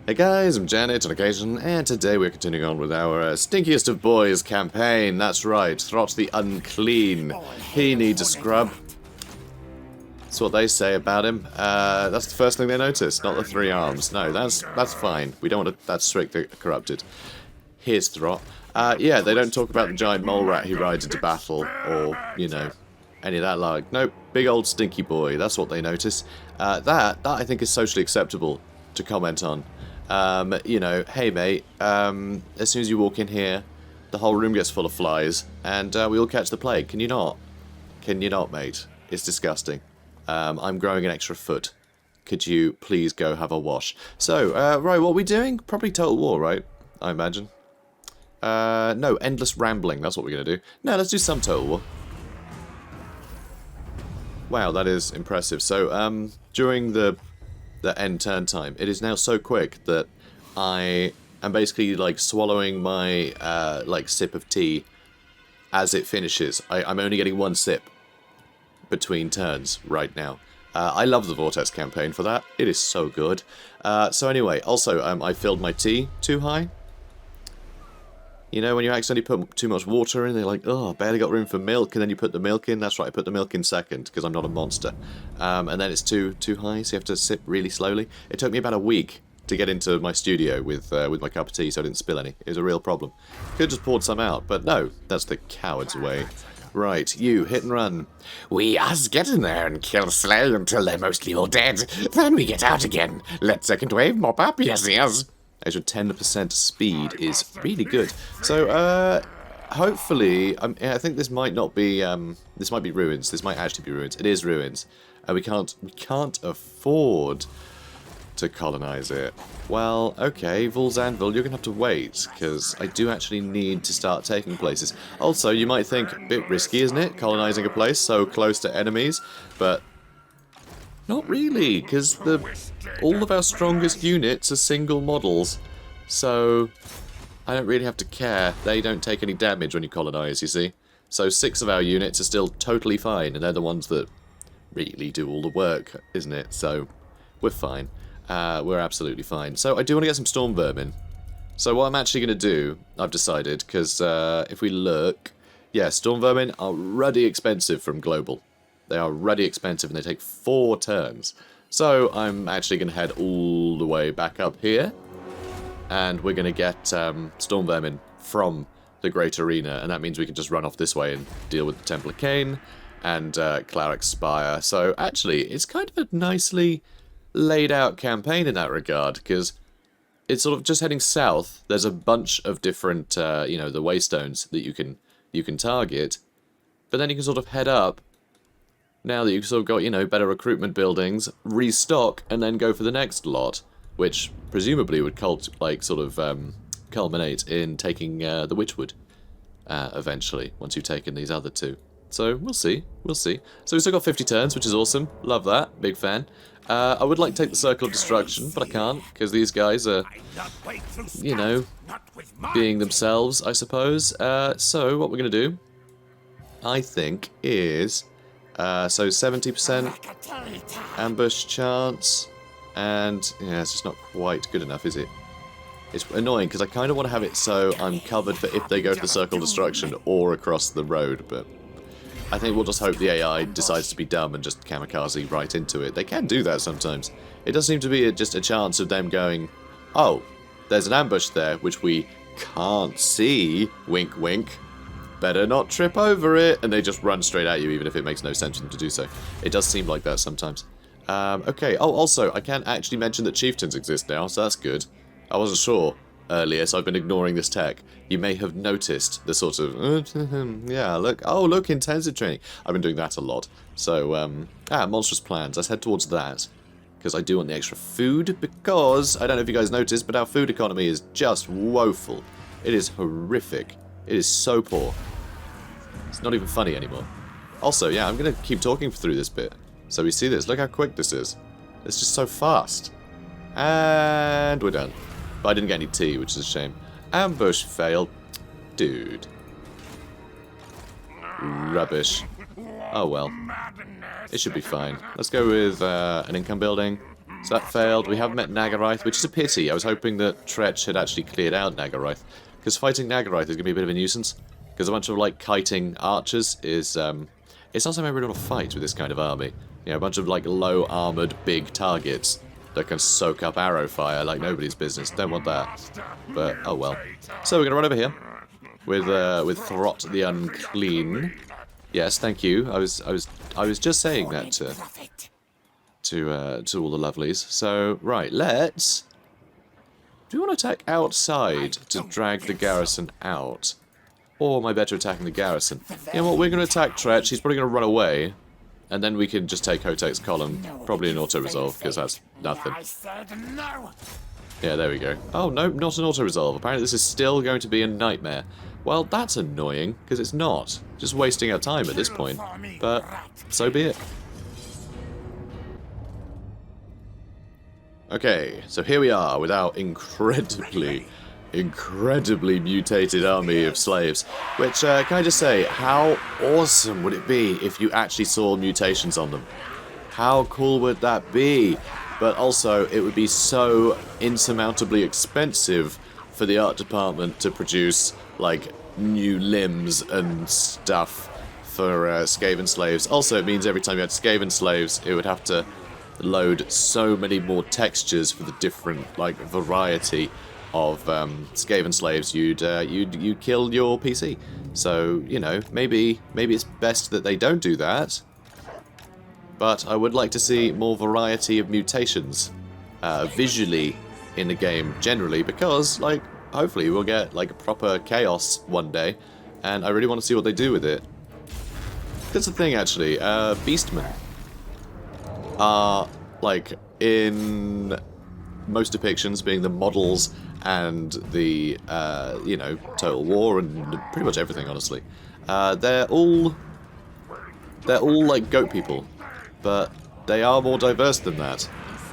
Hey guys, I'm Janet on occasion, and today we're continuing on with our Stinkiest of Boys campaign. That's right, Throt the Unclean. He needs a scrub. That's what they say about him. That's the first thing they notice, not the 3 arms. No, that's fine. We don't want to... That's strictly corrupted. Here's Throt. Yeah, they don't talk about the giant mole rat he rides into battle, or, you know, any of that like. Nope, big old stinky boy, that's what they notice. That I think is socially acceptable to comment on. You know, hey mate, as soon as you walk in here, the whole room gets full of flies, and we all catch the plague. Can you not? Can you not, mate? It's disgusting. I'm growing an extra foot. Could you please go have a wash? So, right, what are we doing? Probably Total War, right? I imagine. No, endless rambling, that's what we're going to do. No, let's do some Total War. Wow, that is impressive. So, during the end turn time, it is now so quick that I am basically like swallowing my like sip of tea as it finishes. I'm only getting 1 sip between turns right now. I love the Vortex campaign for that. It is so good. So anyway, also I filled my tea too high. You know, when you accidentally put too much water in, they're like, oh, barely got room for milk, and then you put the milk in. That's right, I put the milk in second, because I'm not a monster. And then it's too high, so you have to sip really slowly. It took me about a week to get into my studio with my cup of tea, so I didn't spill any. It was a real problem. Could have just poured some out, but no, that's the coward's way. Right, you, hit and run. We us get in there and kill Slay until they're mostly all dead. Then we get out again. Let second wave mop up, yes. Extra 10% speed is really good. So, hopefully, I think this might not be, this might be ruins. This might actually be ruins. It is ruins. We can't afford to colonize it. Well, okay, Vul's Anvil, you're going to have to wait, because I do actually need to start taking places. Also, you might think, a bit risky, isn't it, colonizing a place so close to enemies, but not really, because all of our strongest units are single models, so I don't really have to care. They don't take any damage when you colonize, you see. So 6 of our units are still totally fine, and they're the ones that really do all the work, isn't it? So we're fine. We're absolutely fine. So I do want to get some storm vermin. So what I'm actually going to do, I've decided, because if we look, yeah, storm vermin are ruddy expensive from global. They are ruddy expensive and they take 4 turns. So I'm actually going to head all the way back up here. And we're going to get storm vermin from the Great Arena. And that means we can just run off this way and deal with the Temple of Cain and Cleric Spire. So actually, it's kind of a nicely laid out campaign in that regard. Because it's sort of just heading south. There's a bunch of different, you know, the waystones that you can target. But then you can sort of head up. Now that you've sort of got, you know, better recruitment buildings, restock, and then go for the next lot, which presumably would culminate in taking the Witchwood eventually, once you've taken these other 2. So, we'll see, we'll see. So we've still got 50 turns, which is awesome. Love that, big fan. I would like to take the Circle of Destruction, but I can't, because these guys are, you know, being themselves, I suppose. So, what we're going to do, I think, is... so 70% ambush chance, and yeah, it's just not quite good enough, is it? It's annoying because I kind of want to have it so I'm covered for if they go to the Circle of Destruction or across the road, but I think we'll just hope the AI decides to be dumb and just kamikaze right into it. They can do that sometimes. It does seem to be just a chance of them going, oh, there's an ambush there which we can't see, wink wink. Better not trip over it, and they just run straight at you even if it makes no sense for them to do so. It does seem like that sometimes. Okay, oh, also, I can actually mention that chieftains exist now, so that's good. I wasn't sure earlier, so I've been ignoring this tech. You may have noticed the sort of, yeah, look, oh, look, intensive training. I've been doing that a lot. So, monstrous plans, let's head towards that. Because I do want the extra food, because, I don't know if you guys noticed, but our food economy is just woeful. It is horrific. It is so poor. It's not even funny anymore. Also, yeah, I'm going to keep talking through this bit. So we see this. Look how quick this is. It's just so fast. And we're done. But I didn't get any tea, which is a shame. Ambush failed. Dude. Rubbish. Oh well. It should be fine. Let's go with an income building. So that failed. We haven't met Naggarond, which is a pity. I was hoping that Tretch had actually cleared out Naggarond. Because fighting Naggarond is going to be a bit of a nuisance. Because a bunch of, like, kiting archers is, it's not something I really want to fight with this kind of army. You know, a bunch of, like, low-armoured, big targets that can soak up arrow fire like nobody's business. Don't want that. But, oh well. So we're going to run over here with Throt the Unclean. Yes, thank you. I was just saying that to all the lovelies. So, right, let's... Do you want to attack outside to drag the garrison out? Or am I better attacking the garrison? You know what, we're going to attack Tretch. He's probably going to run away. And then we can just take Hotek's column. Probably an auto-resolve, because that's nothing. Yeah, there we go. Oh, no, not an auto-resolve. Apparently this is still going to be a nightmare. Well, that's annoying, because it's not. Just wasting our time at this point. But, so be it. Okay, so here we are with our incredibly mutated army of slaves. Which, can I just say, how awesome would it be if you actually saw mutations on them? How cool would that be? But also, it would be so insurmountably expensive for the art department to produce, like, new limbs and stuff for Skaven slaves. Also, it means every time you had Skaven slaves, it would have to load so many more textures for the different, like, variety of Skaven slaves you'd kill your PC. So, you know, maybe it's best that they don't do that. But I would like to see more variety of mutations visually in the game generally, because, like, hopefully we'll get, like, a proper chaos one day, and I really want to see what they do with it. That's the thing, actually. Beastmen are, like, in most depictions being the models and the, you know, Total War and pretty much everything, honestly. They're all, like, goat people, but they are more diverse than that.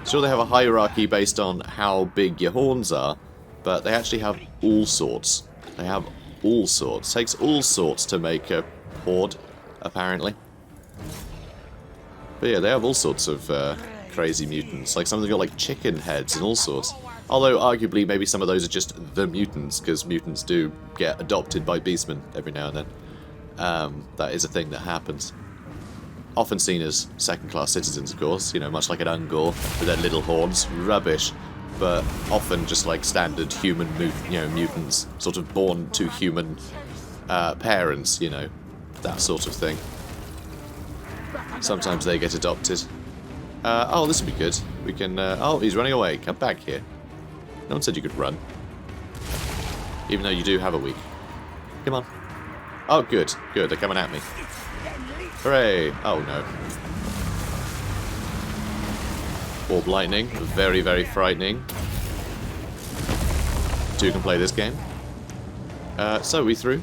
Sure, they have a hierarchy based on how big your horns are, but they actually have all sorts. They have all sorts. Takes all sorts to make a horde, apparently. But yeah, they have all sorts of crazy mutants. Like, some of them got, like, chicken heads and all sorts. Although, arguably, maybe some of those are just the mutants, because mutants do get adopted by beastmen every now and then. That is a thing that happens. Often seen as second-class citizens, of course, you know, much like an Ungor with their little horns. Rubbish. But often just like standard human mutants, sort of born to human parents, you know, that sort of thing. Sometimes they get adopted. Oh, this would be good. We can... oh, he's running away. Come back here. No one said you could run. Even though you do have a weak. Come on. Oh, good. Good. They're coming at me. Hooray. Oh, no. Orb lightning. Very, very frightening. Two can play this game. So, we through?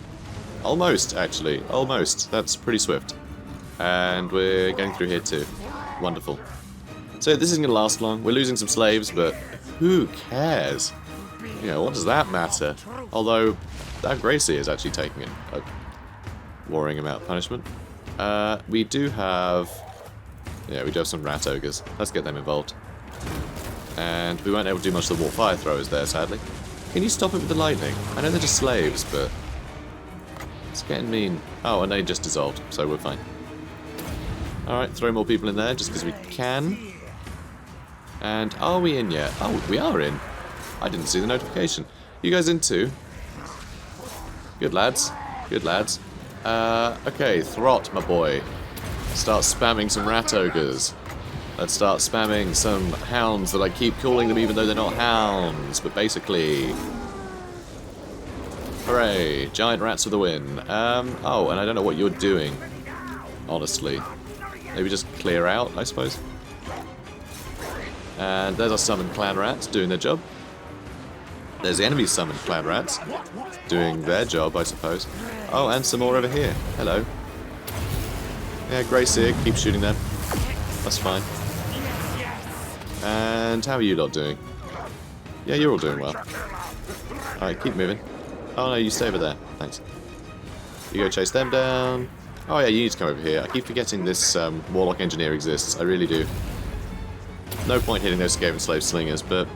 Almost, actually. Almost. That's pretty swift. And we're getting through here too. Wonderful. So this isn't going to last long. We're losing some slaves, but who cares? You know, what does that matter? Although, that Gracie is actually taking a warring amount punishment. We do have... yeah, we do have some rat ogres. Let's get them involved. And we weren't able to do much of the fire throwers there, sadly. Can you stop it with the lightning? I know they're just slaves, but... it's getting mean. Oh, and they just dissolved, so we're fine. Alright, throw more people in there, just because we can. And are we in yet? Oh, we are in. I didn't see the notification. You guys in too? Good lads. Good lads. Okay, Throt, my boy. Start spamming some rat ogres. Let's start spamming some hounds that I keep calling them even though they're not hounds. But basically... hooray. Giant rats for the win. Oh, and I don't know what you're doing. Honestly. Maybe just clear out, I suppose. And there's our summoned clan rats doing their job. There's the enemy's summoned clan rats doing their job, I suppose. Oh, and some more over here. Hello. Yeah, Gracie, keep shooting them. That's fine. And how are you lot doing? Yeah, you're all doing well. Alright, keep moving. Oh no, you stay over there. Thanks. You go chase them down. Oh yeah, you need to come over here. I keep forgetting this Warlock Engineer exists. I really do. No point hitting those Skaven slave slingers, but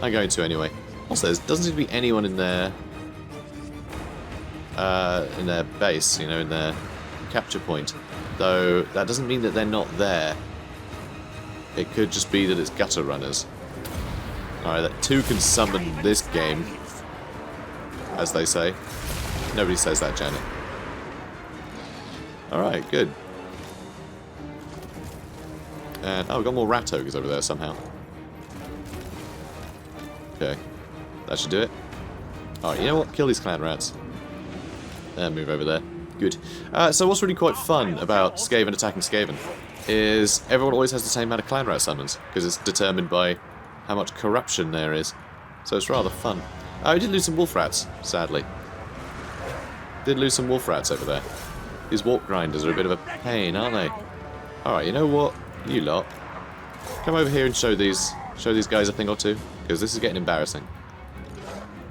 I'm going to anyway. Also, there doesn't seem to be anyone in their base, you know, in their capture point. Though that doesn't mean that they're not there. It could just be that it's gutter runners. Alright, that 2 can summon this game, as they say. Nobody says that, Janet. Alright, good. And, oh, we've got more rat ogres over there somehow. Okay. That should do it. Alright, you know what? Kill these clan rats. And move over there. Good. So what's really quite fun about Skaven attacking Skaven is everyone always has the same amount of clan rat summons, because it's determined by how much corruption there is. So it's rather fun. We did lose some wolf rats, sadly. Did lose some wolf rats over there. These warp grinders are a bit of a pain, aren't they? Alright, you know what? You lot. Come over here and show these guys a thing or two, because this is getting embarrassing.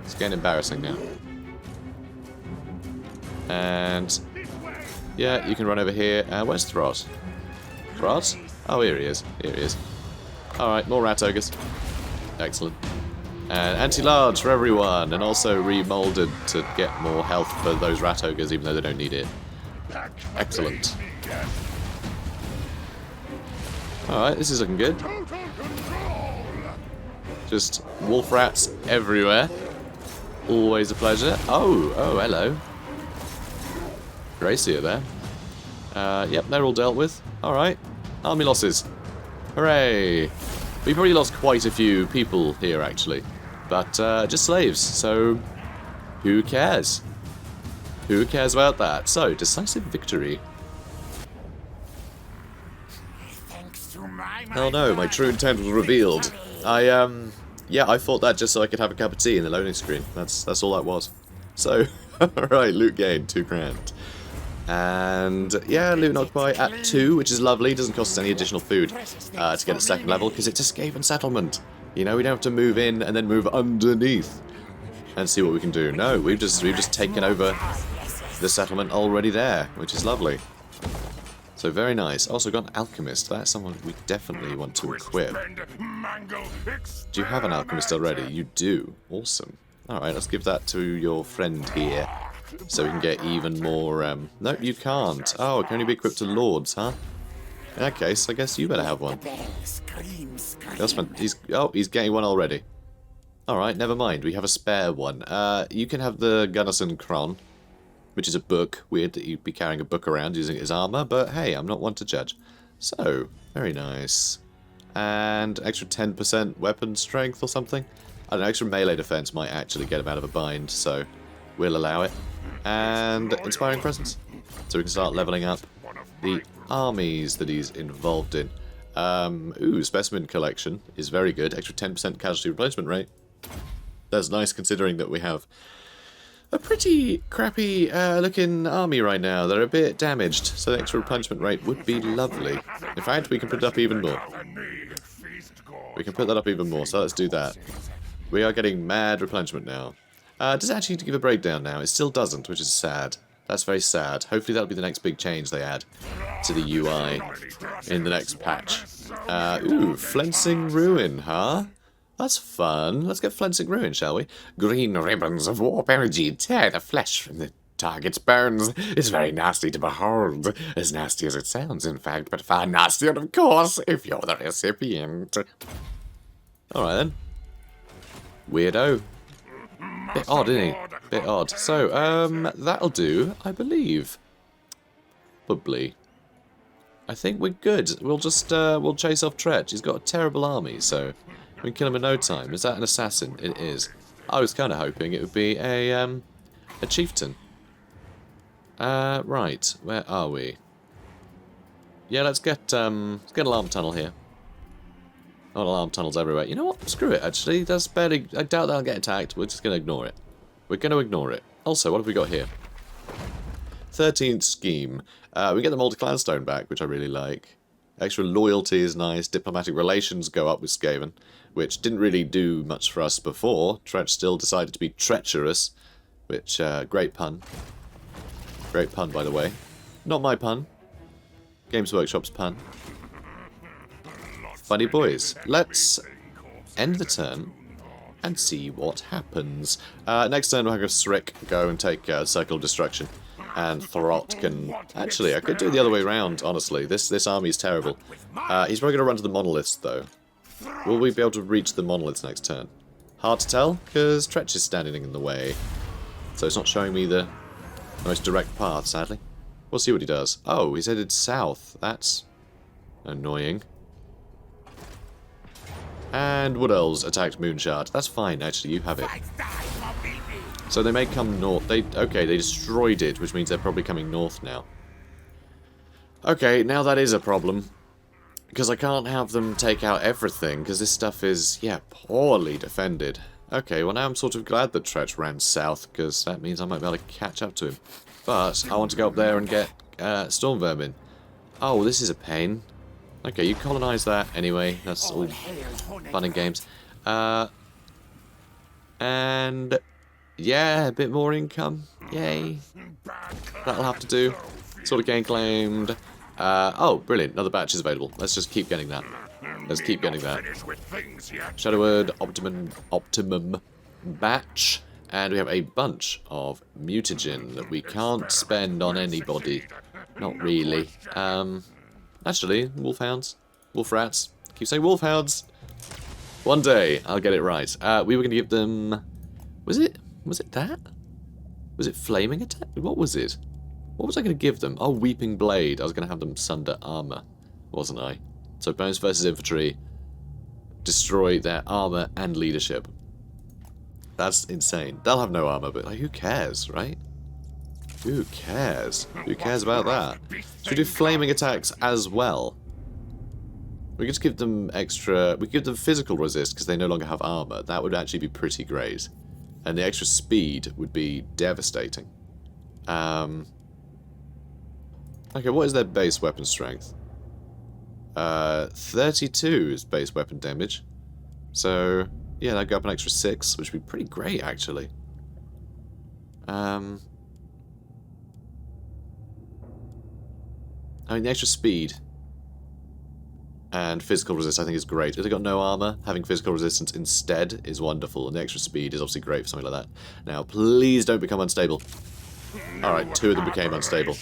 It's getting embarrassing now. And yeah, you can run over here. Where's Throt? Throt? Oh, here he is. Here he is. Alright, more rat ogres. Excellent. And anti-large for everyone, and also remolded to get more health for those rat ogres, even though they don't need it. Excellent. Alright, this is looking good. Just wolf rats everywhere. Always a pleasure. Oh, hello. Gracia there. Yep, they're all dealt with. Alright. Army losses. Hooray! We probably lost quite a few people here, actually. But, just slaves, so who cares? Who cares about that? So, decisive victory. Oh no, my true intent was revealed. Yeah, I thought that just so I could have a cup of tea in the loading screen. That's all that was. So, alright, loot gain, 2 grand. And yeah, loot and occupy at 2, which is lovely. Doesn't cost us any additional food to get a 2nd level, because it's a Skaven settlement. You know, we don't have to move in and then move underneath and see what we can do. No, we've just taken over the settlement already there, which is lovely. So very nice. Also got an alchemist. That's someone we definitely want to equip. Do you have an alchemist already? You do. Awesome. Alright, let's give that to your friend here. So we can get even more, no, you can't. Oh, it can only be equipped to lords, huh? In that case, I guess you better have one. He's getting one already. Alright, never mind. We have a spare one. You can have the Gunnarson Kron, which is a book. Weird that you'd be carrying a book around using it as armor, but hey, I'm not one to judge. So, very nice. And extra 10% weapon strength or something? I don't know, extra melee defense might actually get him out of a bind, so we'll allow it. And inspiring presence, so we can start leveling up the armies that he's involved in. Ooh, specimen collection is very good. Extra 10% casualty replacement rate. That's nice considering that we have a pretty crappy looking army right now. They're a bit damaged, so the extra replenishment rate would be lovely. In fact, we can put it up even more. We can put that up even more, so let's do that. We are getting mad replenishment now. Does it actually give a breakdown now? It still doesn't, which is sad. That's very sad. Hopefully that'll be the next big change they add to the UI in the next patch. Ooh, Flensing Ruin, huh? That's fun. Let's get Flensing Ruin, shall we? Green ribbons of warp energy tear the flesh from the target's bones. It's very nasty to behold. As nasty as it sounds, in fact, but far nastier, of course, if you're the recipient. Alright then. Weirdo. Bit odd, isn't he? Bit odd. So, that'll do, I believe. Probably. I think we're good. We'll just, we'll chase off Tretch. He's got a terrible army, so we can kill him in no time. Is that an assassin? It is. I was kind of hoping it would be a chieftain. Right. Where are we? Yeah, let's get alarm tunnel here. Not alarm tunnels everywhere. You know what? Screw it, actually. That's barely... I doubt they'll get attacked. We're just going to ignore it. We're going to ignore it. Also, what have we got here? 13th scheme. We get the multi-clan stone back, which I really like. Extra loyalty is nice. Diplomatic relations go up with Skaven, which didn't really do much for us before. Tretch still decided to be treacherous, which, great pun. Great pun, by the way. Not my pun. Games Workshop's pun. Funny boys. Let's end the turn and see what happens. Next turn we'll have Srik go and take Circle of Destruction. And Throt can... Actually, I could do it the other way around, honestly. This army is terrible. He's probably going to run to the monoliths, though. Will we be able to reach the monoliths next turn? Hard to tell, because Tretch is standing in the way. So it's not showing me the most direct path, sadly. We'll see what he does. Oh, he's headed south. That's annoying. And Wood Elves attacked Moonshard. That's fine, actually, you have it. So they may come north. Okay, they destroyed it, which means they're probably coming north now. Okay, now that is a problem. Because I can't have them take out everything, because this stuff is, yeah, poorly defended. Okay, well now I'm sort of glad that Tretch ran south, because that means I might be able to catch up to him. But I want to go up there and get Storm Vermin. Oh, this is a pain. Okay, you colonize that anyway. That's all fun and games. And yeah, a bit more income. Yay. That'll have to do. Sort of gain claimed. Oh, brilliant. Another batch is available. Let's just keep getting that. Let's keep getting that. Shadowword, Optimum batch. And we have a bunch of mutagen that we can't spend on anybody. Not really. Actually, wolfhounds. Wolfrats. Keep saying wolfhounds. One day, I'll get it right. We were going to give them... Was it that? Was it flaming attack? What was it? What was I going to give them? Oh, Weeping Blade. I was going to have them sunder armor, wasn't I? So opponents versus infantry. Destroy their armor and leadership. That's insane. They'll have no armor, but like, who cares, right? Who cares? Who cares about that? Should we do flaming attacks as well? We could just give them extra... We could give them physical resist because they no longer have armor. That would actually be pretty great. And the extra speed would be devastating. Okay, what is their base weapon strength? 32 is base weapon damage. So, yeah, that'd go up an extra 6, which would be pretty great, actually. I mean, the extra speed and physical resist I think is great. If they've got no armor, having physical resistance instead is wonderful, and the extra speed is obviously great for something like that. Now, please don't become unstable. Alright, 2 of them became unstable.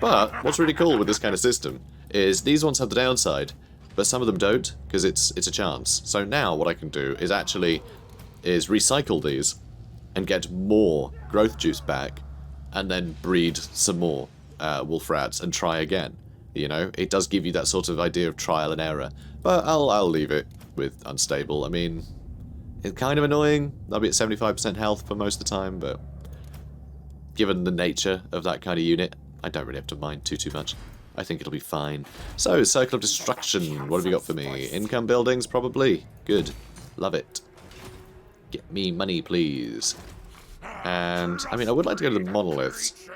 But, what's really cool with this kind of system is these ones have the downside, but some of them don't, because it's a chance. So now what I can do is actually recycle these and get more growth juice back, and then breed some more wolf rats and try again. You know, it does give you that sort of idea of trial and error. But I'll leave it with unstable. I mean, it's kind of annoying. I'll be at 75% health for most of the time, but given the nature of that kind of unit, I don't really have to mind too much. I think it'll be fine. So, Circle of Destruction. What have you got for me? Income buildings, probably. Good. Love it. Get me money, please. And, I mean, I would like to go to the monoliths.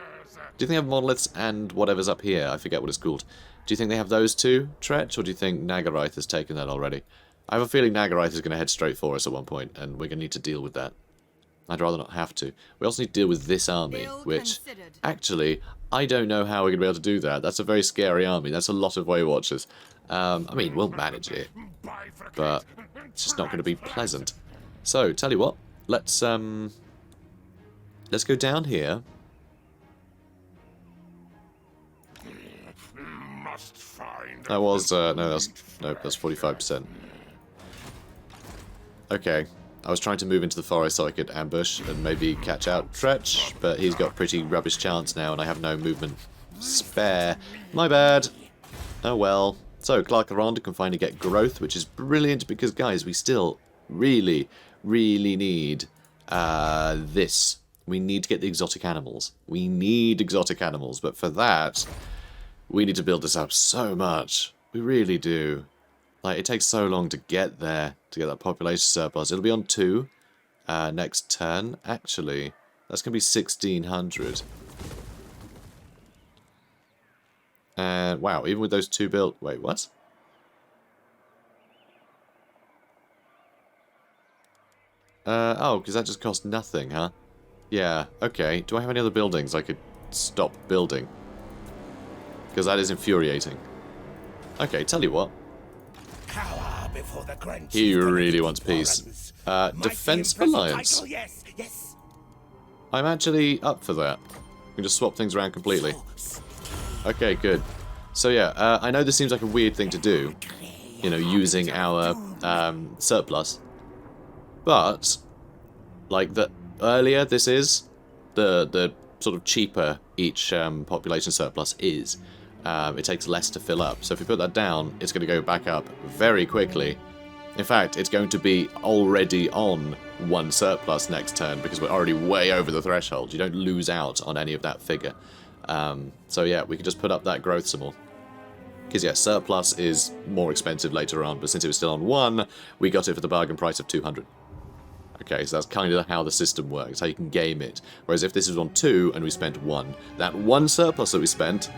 Do you think they have monoliths and whatever's up here? I forget what it's called. Do you think they have those two, Tretch, or do you think Naggarond has taken that already? I have a feeling Naggarond is going to head straight for us at one point, and we're going to need to deal with that. I'd rather not have to. We also need to deal with this army, which, actually, I don't know how we're going to be able to do that. That's a very scary army. That's a lot of Way Watchers. I mean, we'll manage it, but it's just not going to be pleasant. So, tell you what, let's go down here. That was, no, that's 45%. Okay, I was trying to move into the forest so I could ambush and maybe catch out Tretch, but he's got pretty rubbish chance now and I have no movement spare. My bad. Oh well. So, Naggarond can finally get growth, which is brilliant because, guys, we still really need this. We need to get the exotic animals. We need exotic animals, but for that, we need to build this up so much. We really do. Like, it takes so long to get there, to get that population surplus. It'll be on 2 next turn. Actually, that's going to be 1,600. And, wow, even with those 2 built... Wait, what? Oh, because that just cost nothing, huh? Yeah, okay. Do I have any other buildings I could stop building? Because that is infuriating. Okay, tell you what. He really wants peace. Defense Alliance. Yes. I'm actually up for that. We can just swap things around completely. Okay, good. So yeah, I know this seems like a weird thing to do, you know, using our surplus, but like the earlier this is, the sort of cheaper each population surplus is. It takes less to fill up. So if we put that down, it's going to go back up very quickly. In fact, it's going to be already on 1 surplus next turn because we're already way over the threshold. You don't lose out on any of that figure. So yeah, we can just put up that growth some more. Because yeah, surplus is more expensive later on, but since it was still on 1, we got it for the bargain price of 200. Okay, so that's kind of how the system works, how you can game it. Whereas if this was on 2 and we spent 1, that 1 surplus that we spent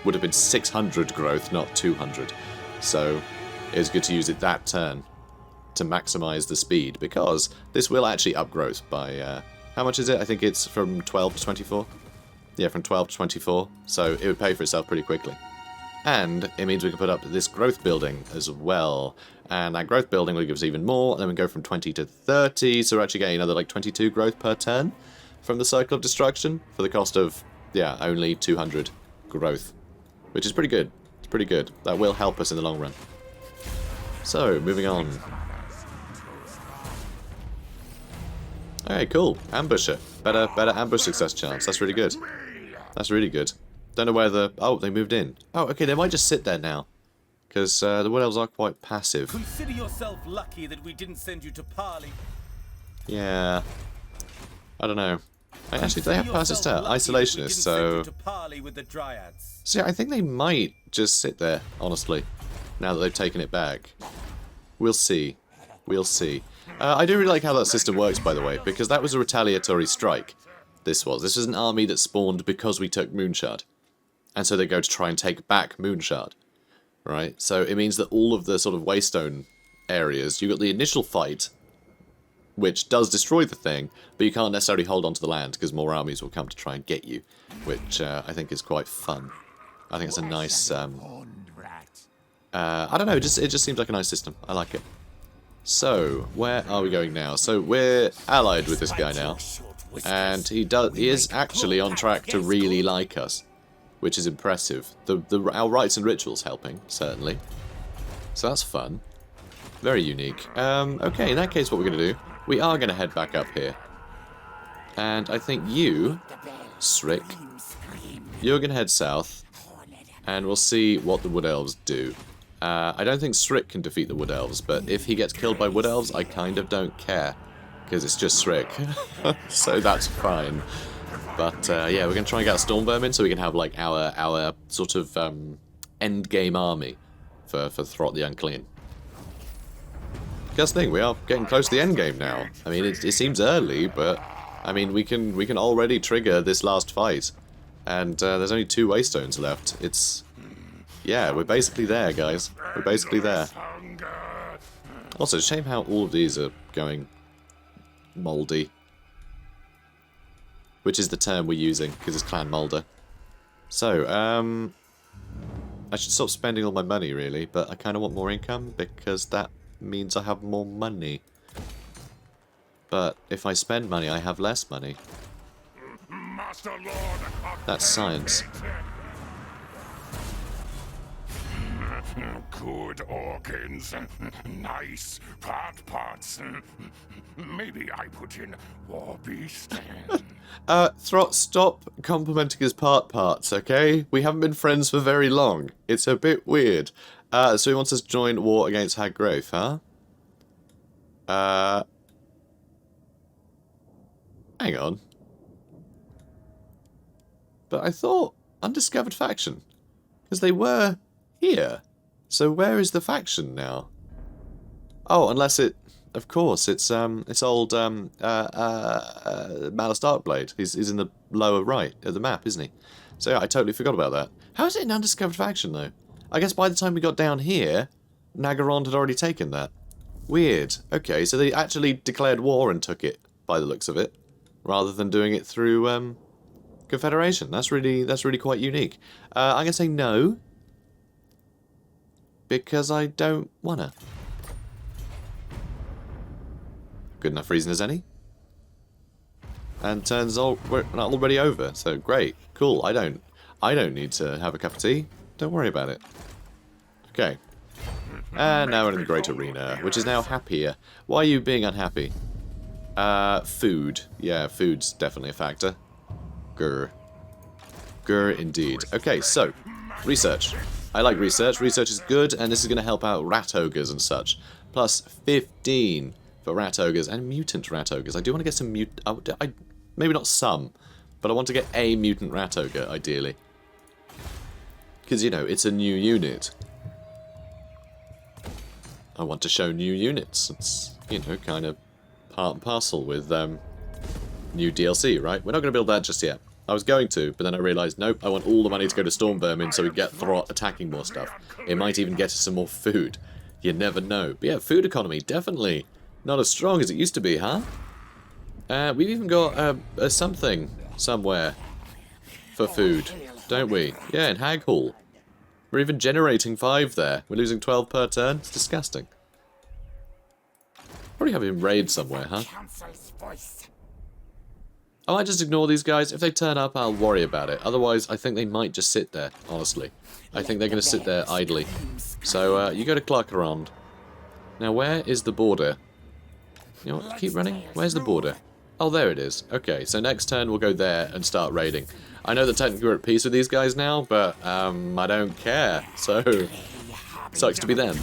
would have been 600 growth, not 200. So it's good to use it that turn to maximize the speed, because this will actually up growth by, how much is it? I think it's from 12 to 24. Yeah, from 12 to 24, so it would pay for itself pretty quickly. And it means we can put up this growth building as well. And that growth building will give us even more, and then we go from 20 to 30, so we're actually getting another like 22 growth per turn from the Circle of Destruction for the cost of, yeah, only 200 growth. Which is pretty good. It's pretty good. That will help us in the long run. So, moving on. Okay, cool. Ambusher. Better ambush success chance. That's really good. That's really good. Don't know where the... Oh, they moved in. Oh, okay, they might just sit there now. Because the Wood Elves are quite passive. Consider yourself lucky that we didn't send you to parley. Yeah. I don't know. Actually, they have passive stat. Isolationist, so... So yeah, I think they might just sit there, honestly. Now that they've taken it back. We'll see. We'll see. I do really like how that system works, by the way, because that was a retaliatory strike. This was an army that spawned because we took Moonshard. And so they go to try and take back Moonshard. Right? So it means that all of the sort of Waystone areas, you've got the initial fight, which does destroy the thing, but you can't necessarily hold on to the land because more armies will come to try and get you, which I think is quite fun. I think it's a nice... I don't know, it just seems like a nice system. I like it. So, where are we going now? So we're allied with this guy now, and he is actually on track to really like us, which is impressive. Our rites and rituals helping, certainly. So that's fun. Very unique. Okay, in that case what we're going to do, we are going to head back up here. And I think you, Srick, you're going to head south, and we'll see what the Wood Elves do. I don't think Srick can defeat the Wood Elves, but if he gets killed by Wood Elves, I kind of don't care, because it's just Srick. So that's fine. But yeah, we're going to try and get Storm Vermin so we can have like our sort of end game army for Throt the Unclean. That's the thing, we are getting close to the end game now. I mean, it seems early, but I mean we can already trigger this last fight, and there's only 2 Waystones left. Yeah, we're basically there, guys. We're basically there. Also, shame how all of these are going mouldy. Which is the term we're using, because it's Clan Moulder. So, I should stop spending all my money, really, but I kind of want more income, because that means I have more money. But if I spend money, I have less money. That's science. Good organs. Nice parts. Maybe I put in War Beast. Throt, stop complimenting his parts, okay? We haven't been friends for very long. It's a bit weird. So he wants us to join war against Hag Growth, huh? Hang on. But I thought undiscovered faction. Because they were here. So where is the faction now? Oh, unless it... Of course, it's old Malice Darkblade. He's in the lower right of the map, isn't he? So yeah, I totally forgot about that. How is it an undiscovered faction, though? I guess by the time we got down here, Naggarond had already taken that. Weird. Okay, so they actually declared war and took it, by the looks of it, rather than doing it through Confederation. That's really quite unique. I'm gonna say no, because I don't wanna. Good enough reason as any. And turns out we're already over, so great. Cool, I don't need to have a cup of tea. Don't worry about it. Okay. And now we're in the Great Arena, which is now happier. Why are you being unhappy? Food. Yeah, food's definitely a factor. Grr. Grr indeed. Okay, so, research. I like research. Research is good, and this is going to help out rat ogres and such. Plus 15 for rat ogres and mutant rat ogres. I do want to get some maybe not some, but I want to get a mutant rat ogre, ideally. Because, you know, it's a new unit. I want to show new units. It's, you know, kind of part and parcel with new DLC, right? We're not going to build that just yet. I was going to, but then I realised, nope, I want all the money to go to Storm Vermin so we get Throt attacking more stuff. It might even get us some more food. You never know. But yeah, food economy, definitely not as strong as it used to be, huh? We've even got a something somewhere for food, don't we? Yeah, in Hag Hall. We're even generating 5 there. We're losing 12 per turn. It's disgusting. Probably have him raid somewhere, huh? Oh, I just ignore these guys. If they turn up, I'll worry about it. Otherwise, I think they might just sit there, honestly. I think they're going to sit there idly. So, you go to Naggarond. Now, where is the border? You know what? Keep running. Where's the border? Oh, there it is. Okay, so next turn we'll go there and start raiding. I know that technically we're at peace with these guys now, but I don't care. So, sucks to be them.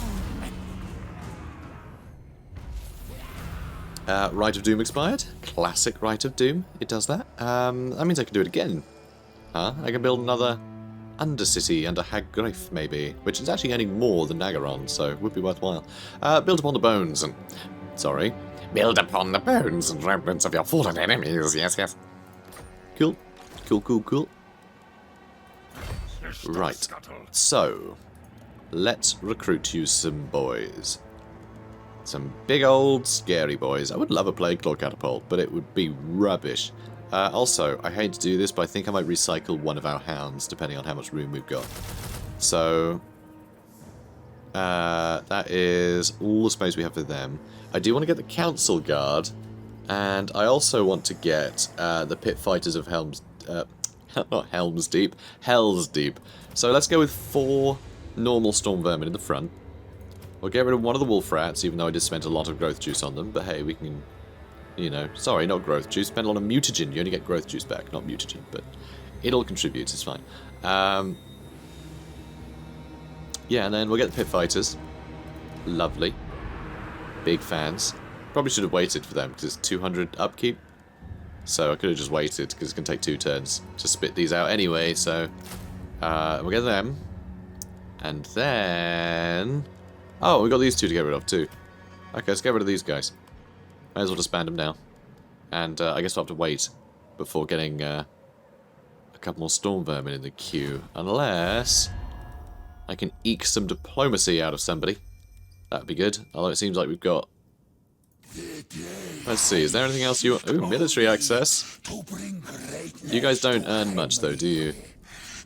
Rite of Doom expired. Classic Rite of Doom. It does that. That means I can do it again. Huh? I can build another Undercity under Hagreif, maybe, which is actually earning more than Naggarond, so it would be worthwhile. Build upon the bones and... Sorry. Build upon the bones and remnants of your fallen enemies. Yes, yes. Cool. Cool. Right. So, let's recruit you some boys. Some big old scary boys. I would love a Plague Claw Catapult, but it would be rubbish. Also, I hate to do this, but I think I might recycle one of our hounds, depending on how much room we've got. So, that is all the space we have for them. I do want to get the Council Guard, and I also want to get the Pit Fighters of not Helm's Deep, Hell's Deep. So let's go with 4 normal Storm Vermin in the front. We'll get rid of one of the Wolf Rats, even though I did spend a lot of growth juice on them. But hey, we can, you know, sorry, not growth juice. Spend a lot of mutagen. You only get growth juice back, not mutagen, but it'll contribute. It's fine. Yeah, and then we'll get the Pit Fighters. Lovely. Big fans. Probably should have waited for them because it's 200 upkeep. So I could have just waited because it's going to take 2 turns to spit these out anyway. So we'll get them. And then... Oh, we've got these 2 to get rid of too. Okay, let's get rid of these guys. Might as well disband them now. And I guess we'll have to wait before getting a couple more Storm Vermin in the queue. Unless I can eke some diplomacy out of somebody. That'd be good. Although it seems like we've got... Let's see, is there anything else you want? Ooh, military access. You guys don't earn much though, do you?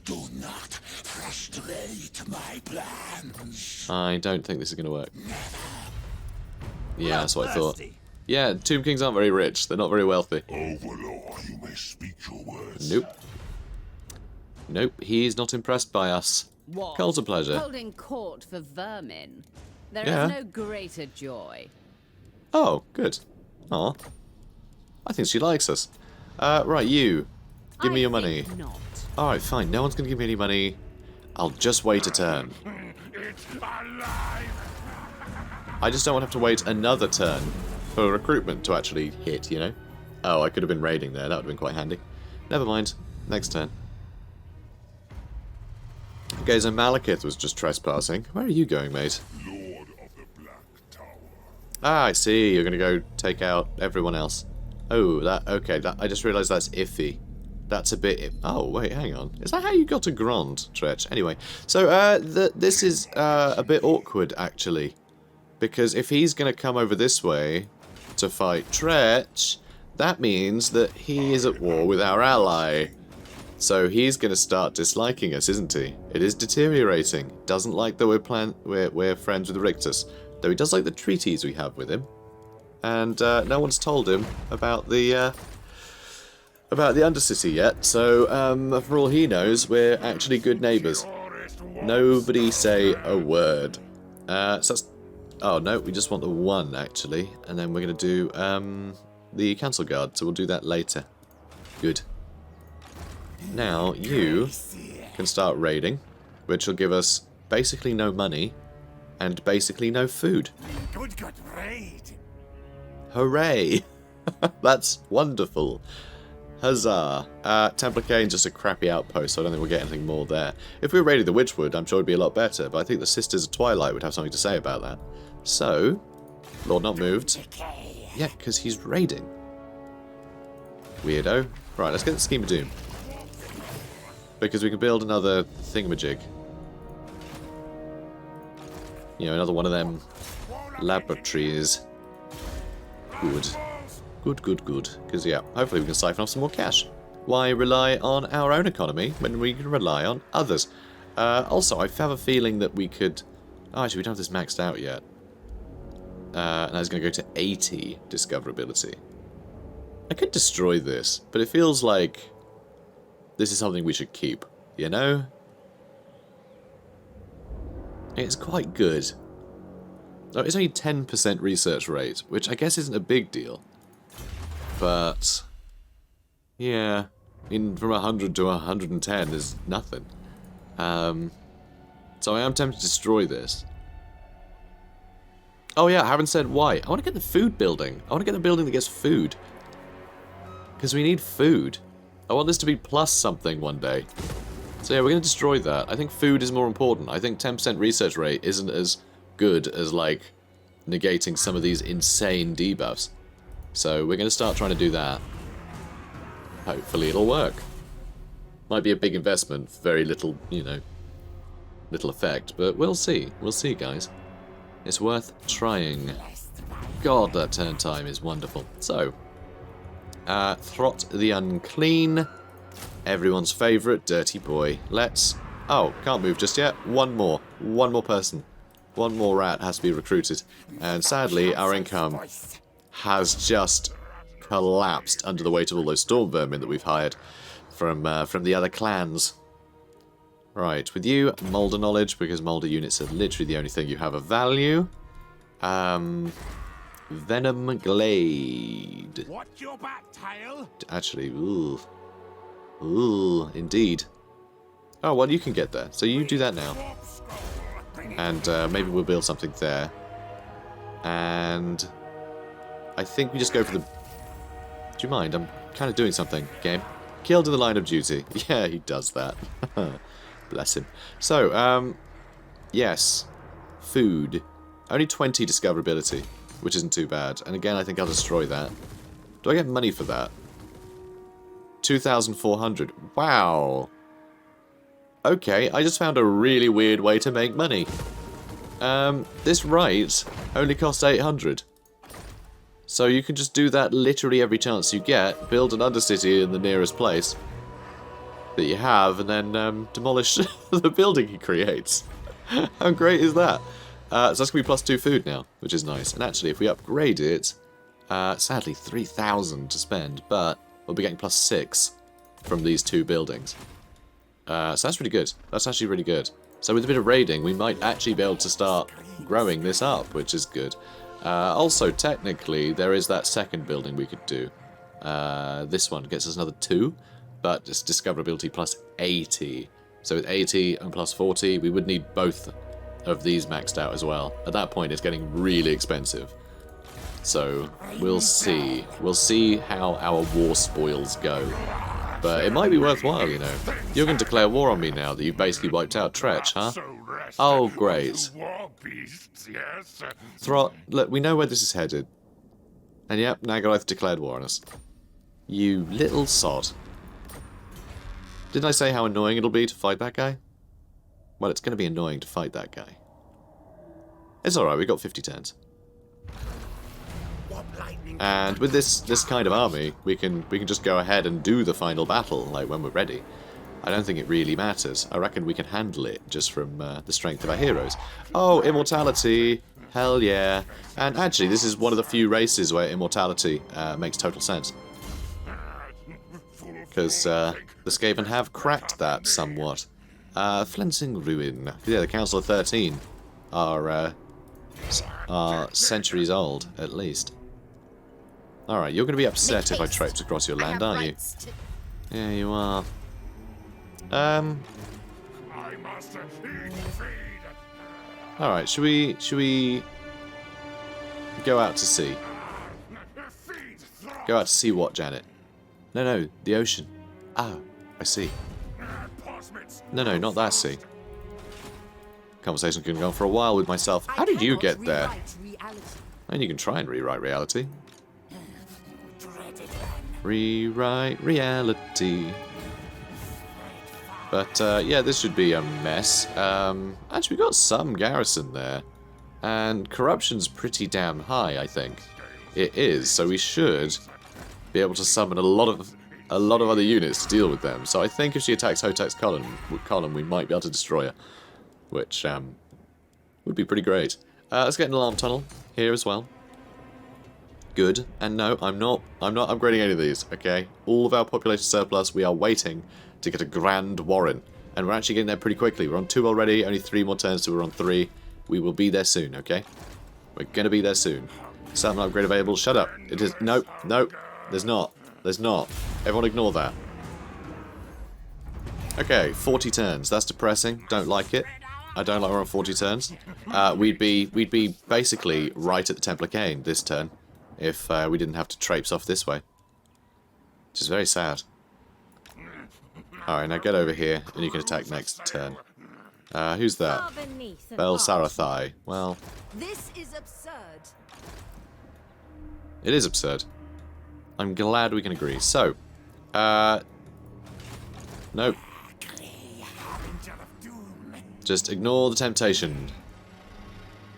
Do not frustrate my plans. I don't think this is going to work. Yeah, that's what I thought. Yeah, Tomb Kings aren't very rich. They're not very wealthy. Overlord, you may speak your words. Nope. Nope, he's not impressed by us. What? Cult of pleasure. Holding court for vermin. There Yeah. is no greater joy. Oh, good. Aw. I think she likes us. Right, you. Give me your money. Think not. Alright, fine. No one's going to give me any money. I'll just wait a turn. It's alive. I just don't want to have to wait another turn for recruitment to actually hit, you know? Oh, I could have been raiding there. That would have been quite handy. Never mind. Next turn. Okay, so Malekith was just trespassing. Where are you going, mate? Lord of the Black Tower. Ah, I see. You're going to go take out everyone else. Oh, that... Okay, that, I just realised that's iffy. That's a bit... Oh, wait, hang on. Is that how you got to Grond, Tretch? Anyway, so this is a bit awkward, actually. Because if he's going to come over this way to fight Tretch, that means that he is at war with our ally. So he's going to start disliking us, isn't he? It is deteriorating. Doesn't like that we're friends with Rictus. Though he does like the treaties we have with him. and no one's told him about the Undercity yet. So for all he knows, we're actually good neighbours. Nobody say a word. So that's... Oh no, we just want the one actually, and then we're going to do the Council Guard. So we'll do that later. Good. Now you can start raiding, which will give us basically no money and basically no food. Good raid. Hooray! That's wonderful. Huzzah. Templar Cane's just a crappy outpost, so I don't think we'll get anything more there. If we raided the Witchwood, I'm sure it'd be a lot better, but I think the Sisters of Twilight would have something to say about that. So, Lord Not Moved. Yeah, because he's raiding. Weirdo. Right, let's get the Scheme of Doom. Because we can build another thingamajig. You know, another one of them laboratories. Good. Good. Because, yeah, hopefully we can siphon off some more cash. Why rely on our own economy when we can rely on others? Also, I have a feeling that we could... Oh, actually, we don't have this maxed out yet. And I was going to go to 80 discoverability. I could destroy this, but it feels like this is something we should keep, you know? It's quite good. Oh, it's only 10% research rate, which I guess isn't a big deal. But, yeah, from 100 to 110 is nothing. So I am tempted to destroy this. Oh yeah, I haven't said why. I want to get the food building. I want to get the building that gets food. Because we need food. I want this to be plus something one day. So yeah, we're going to destroy that. I think food is more important. I think 10% research rate isn't as good as, like, negating some of these insane debuffs. So we're going to start trying to do that. Hopefully it'll work. Might be a big investment, very little, you know, little effect, but we'll see. We'll see, guys. It's worth trying. God, that turn time is wonderful. So, Throt the Unclean. Everyone's favourite dirty boy. Let's... Oh, can't move just yet. One more. One more person. One more rat has to be recruited. And sadly, our income has just collapsed under the weight of all those storm vermin that we've hired from the other clans. Right, with you, Moulder Knowledge, because Moulder units are literally the only thing you have of value. Venom Glade. Watch your back, Tail. Actually, ooh. Ooh, indeed. Oh, well, you can get there. So you do that now. And maybe we'll build something there. And I think we just go for the... Do you mind? I'm kind of doing something, game. Killed in the line of duty. Yeah, he does that. Bless him. So, yes. Food. Only 20 discoverability, which isn't too bad. And again, I think I'll destroy that. Do I get money for that? 2,400. Wow. Okay, I just found a really weird way to make money. This right only costs 800. So you can just do that literally every chance you get. Build an undercity in the nearest place that you have, and then demolish the building he creates. How great is that? So that's going to be plus 2 food now, which is nice. And actually, if we upgrade it, sadly 3,000 to spend, but we'll be getting plus 6 from these 2 buildings. So that's really good. That's actually really good. So with a bit of raiding, we might actually be able to start growing this up, which is good. Also, technically, there is that second building we could do. This one gets us another 2, but it's discoverability plus 80. So with 80 and plus 40, we would need both of these maxed out as well. At that point, it's getting really expensive. So we'll see. We'll see how our war spoils go. But it might be worthwhile, you know. You're going to declare war on me now that you've basically wiped out Tretch, huh? Oh, great. Throt, look, we know where this is headed. And yep, Naggarond declared war on us. You little sod. Didn't I say how annoying it'll be to fight that guy? Well, it's going to be annoying to fight that guy. It's alright, we got 50 turns. And with this kind of army, we can just go ahead and do the final battle, like when we're ready. I don't think it really matters. I reckon we can handle it just from the strength of our heroes. Oh, immortality. Hell yeah. And actually, this is one of the few races where immortality makes total sense. Because the Skaven have cracked that somewhat. Flensing Ruin. Yeah, the Council of 13 are centuries old, at least. Alright, you're going to be upset if I traipse across your land, aren't you? Yeah, you are. Alright, should we go out to sea? Go out to sea what, Janet? No, the ocean. Oh, I see. No, not that sea. Conversation can go on for a while with myself. How did you get there? And you can try and rewrite reality. Rewrite reality. But, yeah, this should be a mess. Actually, we got some garrison there. And corruption's pretty damn high, I think. It is, so we should be able to summon a lot of other units to deal with them. So I think if she attacks Hotek's column, we might be able to destroy her. Which, would be pretty great. Let's get an alarm tunnel here as well. Good. And no, I'm not upgrading any of these, okay? All of our population surplus, we are waiting to get a Grand Warren. And we're actually getting there pretty quickly. We're on 2 already, only 3 more turns till we're on 3. We will be there soon, okay? We're gonna be there soon. Settlement upgrade available. Shut up. It is... Nope. There's not. There's not. Everyone ignore that. Okay, 40 turns. That's depressing. Don't like it. I don't like we're on 40 turns. We'd be basically right at the Templar Cane this turn if we didn't have to traipse off this way. Which is very sad. Alright, now get over here and you can attack next turn. Who's that? Bel Sarathai. Well... This is absurd. It is absurd. I'm glad we can agree. So, nope. Just ignore the temptation.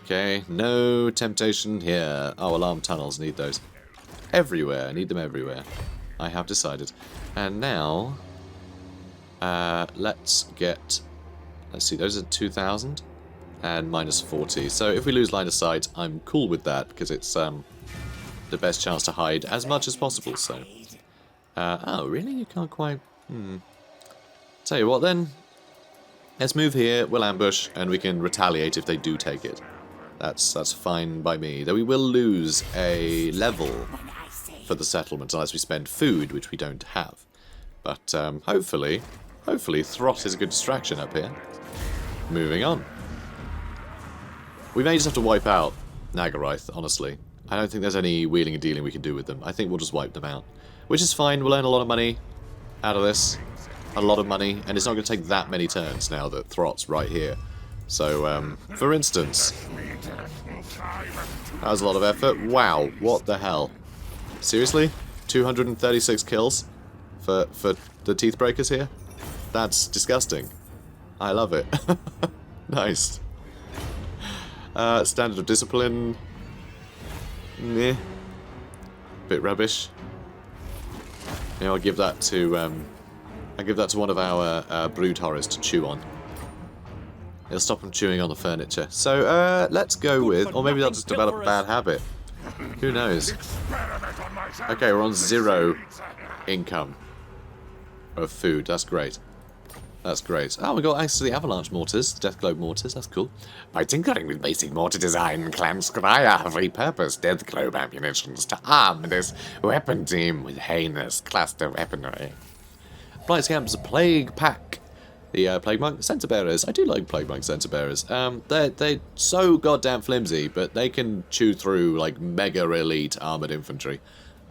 Okay, no temptation here. Oh, alarm tunnels, need those. Everywhere, need them everywhere. I have decided. And now, let's see, those are 2,000 and minus 40. So if we lose line of sight, I'm cool with that because it's the best chance to hide as much as possible. So, oh really? You can't quite. Tell you what then. Let's move here. We'll ambush and we can retaliate if they do take it. That's fine by me. Though we will lose a level for the settlement unless we spend food, which we don't have. But hopefully Throt is a good distraction up here. Moving on. We may just have to wipe out Naggarond, honestly. I don't think there's any wheeling and dealing we can do with them. I think we'll just wipe them out. Which is fine, we'll earn a lot of money out of this. A lot of money, and it's not going to take that many turns now that Throt's right here. So, for instance... That was a lot of effort. Wow, what the hell? Seriously? 236 kills for the Teeth Breakers here? That's disgusting. I love it. Nice. Standard of discipline. Meh. Bit rubbish. Yeah, I'll give that to one of our brood horrors to chew on. It'll stop them chewing on the furniture. So let's go with, or maybe they'll just develop a bad habit. Who knows? Okay, we're on 0 income of food. That's great. That's great. Oh, we got access to the avalanche mortars, Death Globe mortars. That's cool. By tinkering with basic mortar design, Clan Scryer have repurposed Death Globe ammunitions to arm this weapon team with heinous cluster weaponry. Flight Scamps Plague Pack. The Plague Monk Center Bearers. I do like Plague Monk Center Bearers. They're so goddamn flimsy, but they can chew through like mega elite armored infantry.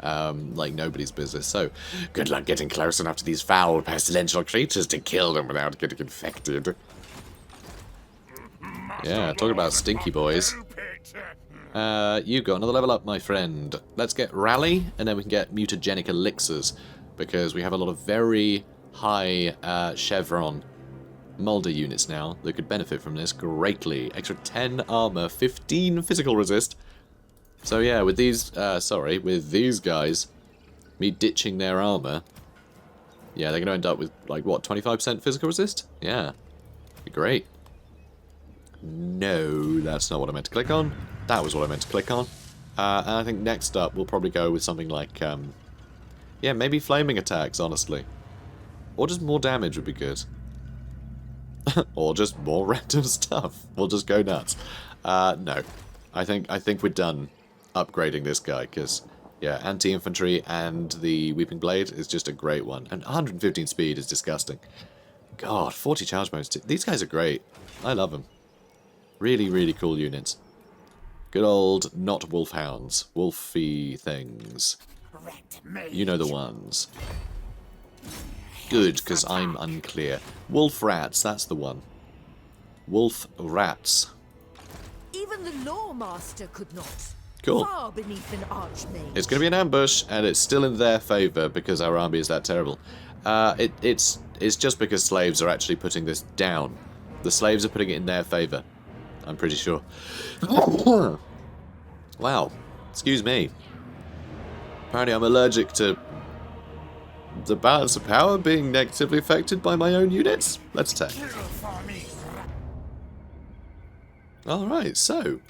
Like nobody's business. So, good luck getting close enough to these foul, pestilential creatures to kill them without getting infected. Yeah, talking about stinky boys. You got another level up, my friend. Let's get Rally, and then we can get mutagenic elixirs, because we have a lot of very high chevron Mulder units now that could benefit from this greatly. Extra 10 armor, 15 physical resist. So yeah, with these, with these guys, me ditching their armor, Yeah, they're going to end up with, like, what, 25% physical resist? Yeah. Be great. No, that's not what I meant to click on. That was what I meant to click on. And I think next up we'll probably go with something like, yeah, maybe flaming attacks, honestly. Or just more damage would be good. Or just more random stuff. We'll just go nuts. No. I think we're done upgrading this guy, because, yeah, anti-infantry and the Weeping Blade is just a great one. And 115 speed is disgusting. God, 40 charge modes. These guys are great. I love them. Really, really cool units. Good old not wolfhounds. Wolfy things. You know the ones. Good, because I'm unclear. Wolf rats, that's the one. Wolf rats. Even the Lawmaster could not. Cool. Far beneath an archmage. It's going to be an ambush, and it's still in their favour because our army is that terrible. It's just because slaves are actually putting this down. The slaves are putting it in their favour. I'm pretty sure. Wow. Excuse me. Apparently I'm allergic to the balance of power being negatively affected by my own units. Let's check. Alright, so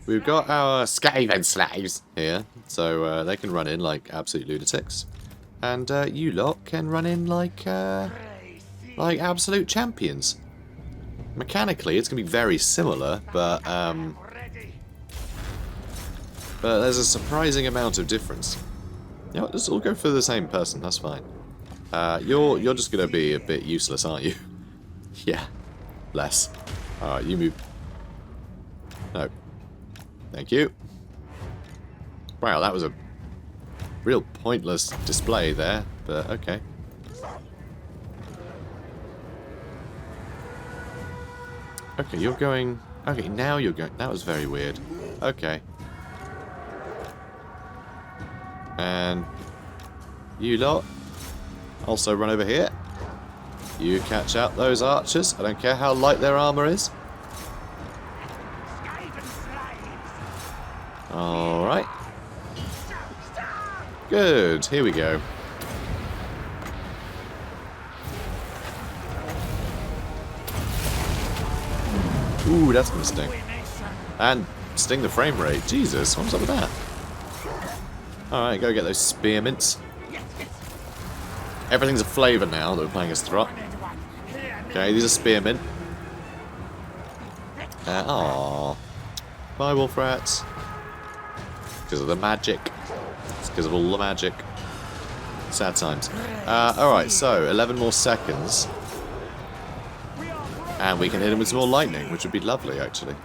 we've got our Skaven slaves here, so they can run in like absolute lunatics. And you lot can run in like absolute champions. Mechanically, it's going to be very similar, but there's a surprising amount of difference. You know what, let's all go for the same person, that's fine. You're just going to be a bit useless, aren't you? Yeah, less. Alright, you move. No. Thank you. Wow, that was a real pointless display there, but okay. Okay, you're going... Okay, now you're going... That was very weird. Okay. And you lot also run over here. You catch out those archers. I don't care how light their armor is. Alright. Good, here we go. Ooh, that's gonna sting. And sting the frame rate. Jesus, what's up with that? Alright, go get those spearmints. Everything's a flavour now that we're playing as Throt. Okay, these are spearmint. Aww. Bye, wolf rats. Because of the magic. It's because of all the magic. Sad times. Alright, so 11 more seconds. And we can hit him with some more lightning, which would be lovely, actually.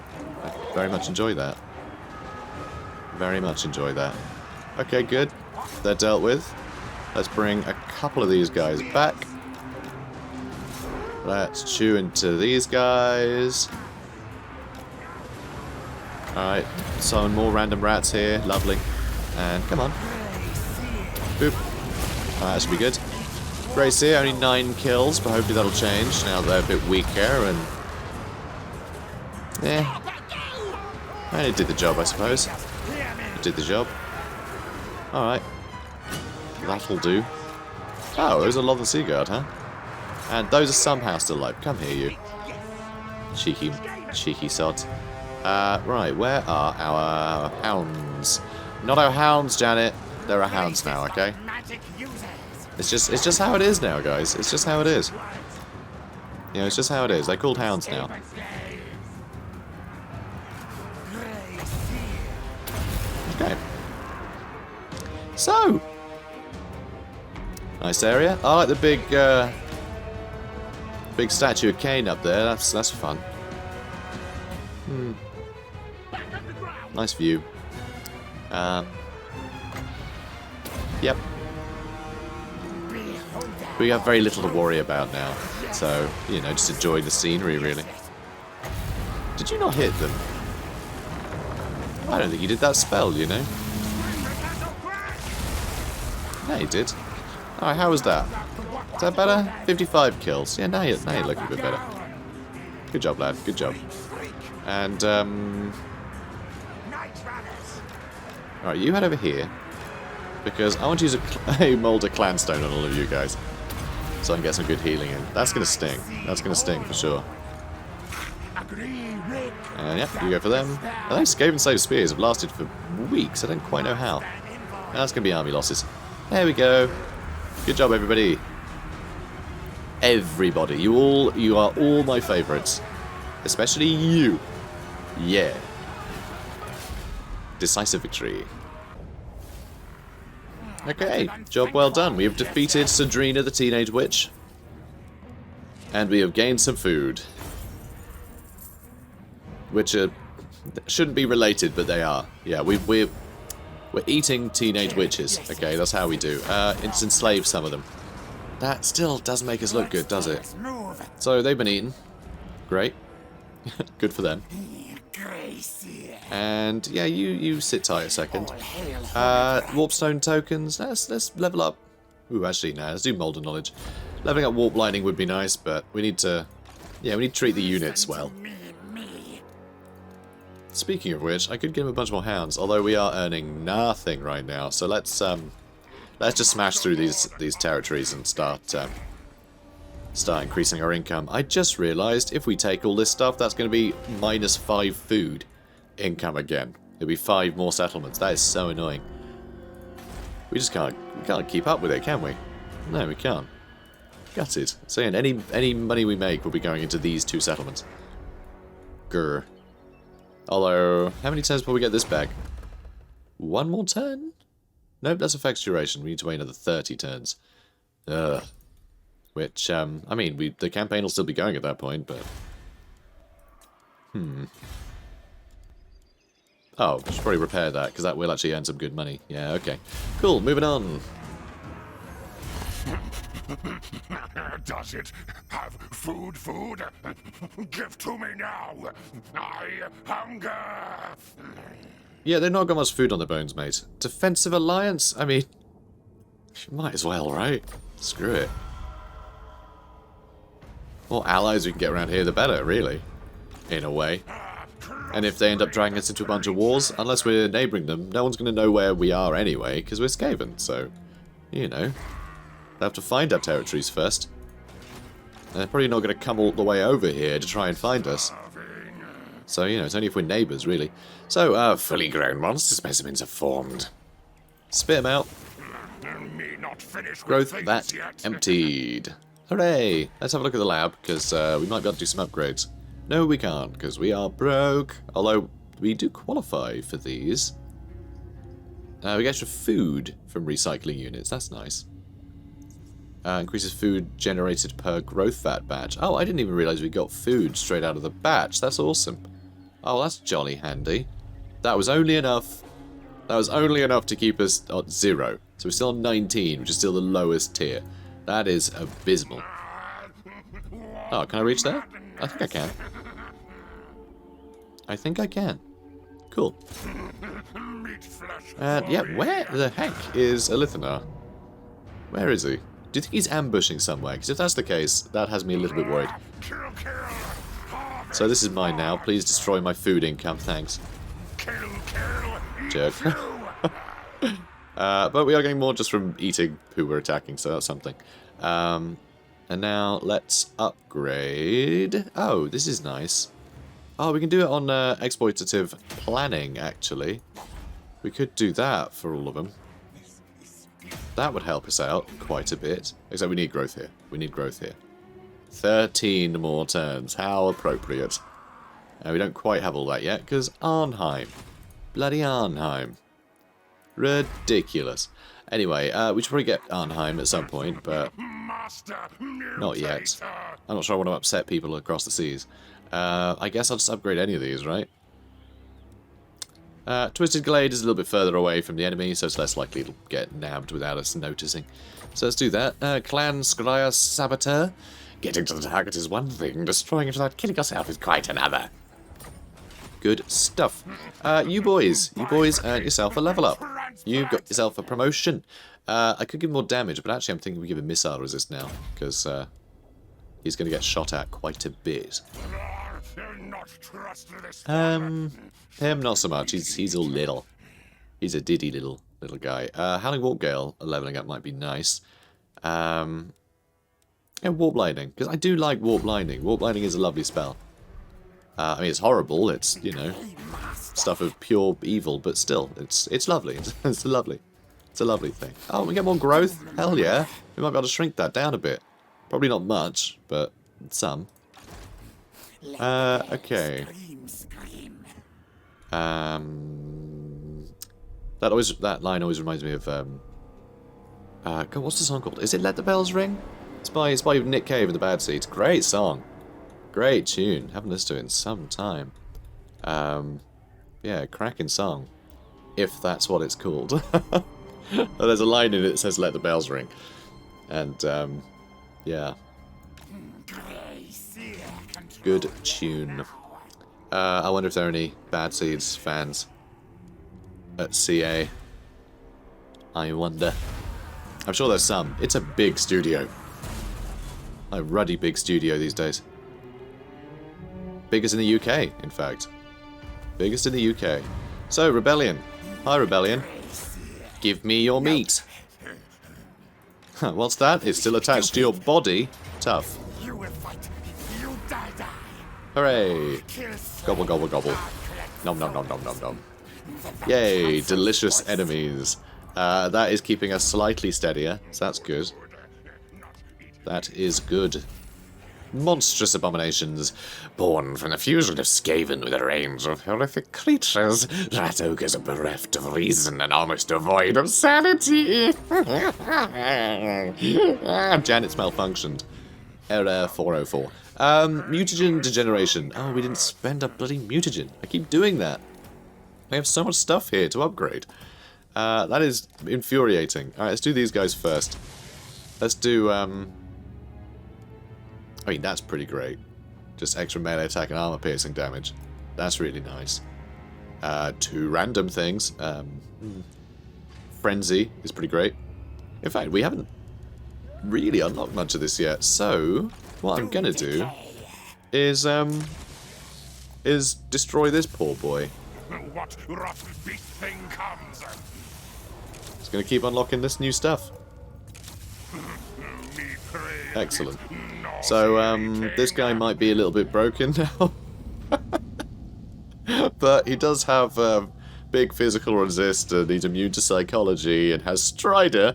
I very much enjoy that. Very much enjoy that. Okay, good. They're dealt with. Let's bring a couple of these guys back. Let's chew into these guys. Alright, some more random rats here. Lovely. And come on. Boop. That should be good. Grace here, only 9 kills, but hopefully that'll change now that they're a bit weaker and... yeah. And it did the job, I suppose. It did the job. Alright. That'll do. Oh, there's a lot of the Sea Guard, huh? And those are somehow still alive. Come here, you. Cheeky sods. Right, where are our hounds? Not our hounds, Janet. There are hounds now, okay? It's just how it is now, guys. It's just how it is. You know, it's just how it is. They're called hounds now. Okay. So, nice area. I like the big statue of Cain up there. That's fun. Nice view. Yep. We have very little to worry about now, so, you know, just enjoy the scenery, really. Did you not hit them? I don't think you did that spell, you know. Yeah, you did. Alright, how was that? Is that better? 55 kills. Yeah, now you're looking a bit better. Good job, lad. Good job. And, alright, you head over here. because I want to use a Moulder Clanstone on all of you guys, so I can get some good healing in. That's going to sting. That's going to sting for sure. And yep, you go for them. And those Skaven Slave Spears have lasted for weeks. I don't quite know how. And that's going to be army losses. There we go. Good job, everybody. Everybody. You are all my favourites. Especially you. Yeah. Decisive victory. Okay, job well done. We have defeated Sadrina the Teenage Witch. And we have gained some food. Which shouldn't be related, but they are. Yeah, we're eating teenage witches. Okay, that's how we do. It's enslaved some of them. That still doesn't make us look good, does it? So they've been eaten. Great. Good for them. And yeah, you sit tight a second. Warpstone tokens. Let's level up. Ooh, actually, no. Let's do Molder Knowledge. Leveling up Warp Lightning would be nice, but we need to. Yeah, we need to treat the units well. Speaking of which, I could give him a bunch more hounds, although we are earning nothing right now. So let's just smash through these territories and start increasing our income. I just realised if we take all this stuff, that's going to be -5 food income again. It'll be 5 more settlements. That is so annoying. We just can't keep up with it, can we? No, we can't. Gutted. So yeah, any money we make will be going into these 2 settlements. Grr. Although, how many turns before we get this back? 1 more turn? Nope, that's effects duration. We need to wait another 30 turns. Ugh. Which, I mean, the campaign will still be going at that point, but... Oh, I should probably repair that, because that will actually earn some good money. Yeah, okay. Cool, moving on. Does it have food? Give to me now. I hunger. Yeah, they've not got much food on their bones, mate. Defensive alliance? I mean, might as well, right? Screw it. More allies we can get around here, the better, really. In a way. And if they end up dragging us into a bunch of wars, unless we're neighbouring them, no one's going to know where we are anyway, because we're Skaven, so, you know. They have to find our territories first. And they're probably not going to come all the way over here to try and find us. So, you know, it's only if we're neighbours, really. So, Fully grown monster specimens are formed. spit them out. Growth that emptied. Hooray! Let's have a look at the lab, because we might be able to do some upgrades. No, we can't, because we are broke. Although, we do qualify for these. We get extra food from recycling units. That's nice. Increases food generated per growth vat batch. Oh, I didn't even realise we got food straight out of the batch. That's awesome. Oh, that's jolly handy. That was only enough. That was only enough to keep us at 0. So we're still on 19, which is still the lowest tier. That is abysmal. Oh, can I reach there? I think I can. I think I can. Cool. And yeah, where the heck is Alith Anar? Where is he? Do you think he's ambushing somewhere? Because if that's the case, that has me a little bit worried. So this is mine now. Please destroy my food income, thanks. Jerk. But we are getting more just from eating who we're attacking, so that's something. And now let's upgrade. Oh, this is nice. Oh, we can do it on exploitative planning, actually. We could do that for all of them. That would help us out quite a bit. Except we need growth here. We need growth here. 13 more turns. How appropriate. We don't quite have all that yet, because Arnheim. Bloody Arnheim. Ridiculous. Anyway, we should probably get Arnheim at some point, but not yet. I'm not sure I want to upset people across the seas. I guess I'll just upgrade any of these, right? Twisted Glade is a little bit further away from the enemy, so it's less likely to get nabbed without us noticing. So let's do that. Clan Skryia Saboteur. Getting to the target is one thing, destroying it without killing yourself is quite another. Good stuff. You boys earned yourself a level up. You got yourself a promotion. I could give him more damage, but actually I'm thinking we give him missile resist now, because he's going to get shot at quite a bit. Him not so much. He's all little. He's a diddy little little guy. Howling Warp Gale leveling up might be nice. Yeah, Warp Lightning, because I do like Warp Lightning. Warp Lightning is a lovely spell. I mean, it's horrible. It's, you know, stuff of pure evil, but still, it's lovely. It's lovely. It's a lovely thing. Oh, we get more growth? Hell yeah. We might be able to shrink that down a bit. Probably not much, but some. Okay. That line always reminds me of God, what's the song called? Is it Let the Bells Ring? It's by Nick Cave and the Bad Seeds. Great song. Great tune. Haven't listened to it in some time. Yeah, cracking song. If that's what it's called. There's a line in it that says Let the Bells Ring. And yeah. Good tune. I wonder if there are any Bad Seeds fans at CA. I wonder. I'm sure there's some. It's a big studio. A ruddy big studio these days. Biggest in the UK, in fact. Biggest in the UK. So, Rebellion. Hi, Rebellion. Give me your meat. What's that? It's still attached to your body? Tough. You will fight. You die. Hooray. Gobble, gobble, gobble. Nom, nom, nom, nom, nom, nom. Yay, delicious enemies. That is keeping us slightly steadier, so that's good. That is good. Monstrous abominations. Born from the fusion of Skaven with a range of horrific creatures, rat ogres are bereft of reason and almost devoid of sanity. Janet's malfunctioned. Error 404. Mutagen degeneration. Oh, we didn't spend a bloody mutagen. I keep doing that. We have so much stuff here to upgrade. That is infuriating. Alright, let's do these guys first. Let's do, I mean, that's pretty great. Just extra melee attack and armor piercing damage. That's really nice. 2 random things. Frenzy is pretty great. In fact, we haven't really unlocked much of this yet. So, what I'm gonna do is destroy this poor boy. What rot beast thing comes? It's gonna keep unlocking this new stuff. Me pray. Excellent. So, this guy might be a little bit broken now. But he does have big physical resist, and he's immune to psychology, and has Strider.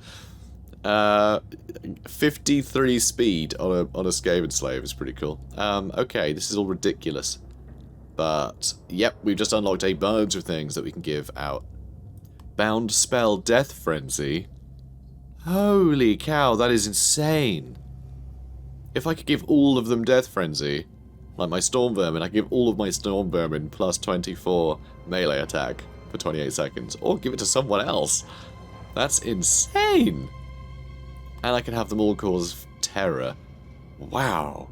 53 speed on a Skaven Slave is pretty cool. Okay, this is all ridiculous. But, yep, we've just unlocked a bunch of things that we can give out. Bound Spell Death Frenzy. Holy cow, that is insane. If I could give all of them Death Frenzy, like my Storm Vermin, I could give all of my Storm Vermin plus 24 melee attack for 28 seconds. Or give it to someone else. That's insane. And I can have them all cause terror. Wow.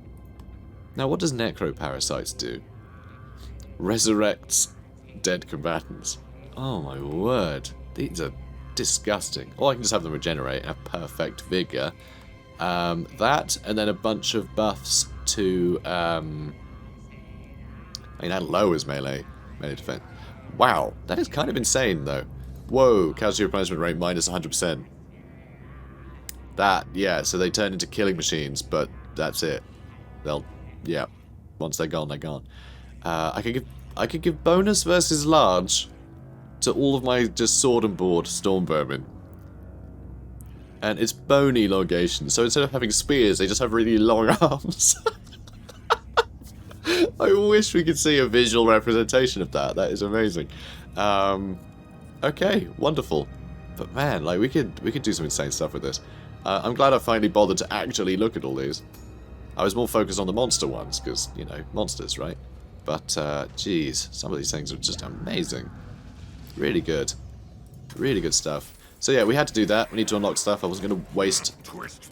Now, what does Necroparasites do? Resurrects dead combatants. Oh my word. These are disgusting. Or I can just have them regenerate and have perfect vigor. That, and then a bunch of buffs to, I mean, that lowers melee defense. Wow, that is kind of insane, though. Whoa, casualty replenishment rate minus 100%. That, yeah, so they turn into killing machines, but that's it. They'll, yeah, once they're gone, they're gone. I could give bonus versus large to all of my just sword and board Storm Vermin. And it's bone elongation, so instead of having spears, they just have really long arms. I wish we could see a visual representation of that. That is amazing. Okay, wonderful. But man, like we could do some insane stuff with this. I'm glad I finally bothered to actually look at all these. I was more focused on the monster ones, because, you know, monsters, right? But, geez, some of these things are just amazing. Really good. Really good stuff. So yeah, we had to do that. We need to unlock stuff. I wasn't going to waste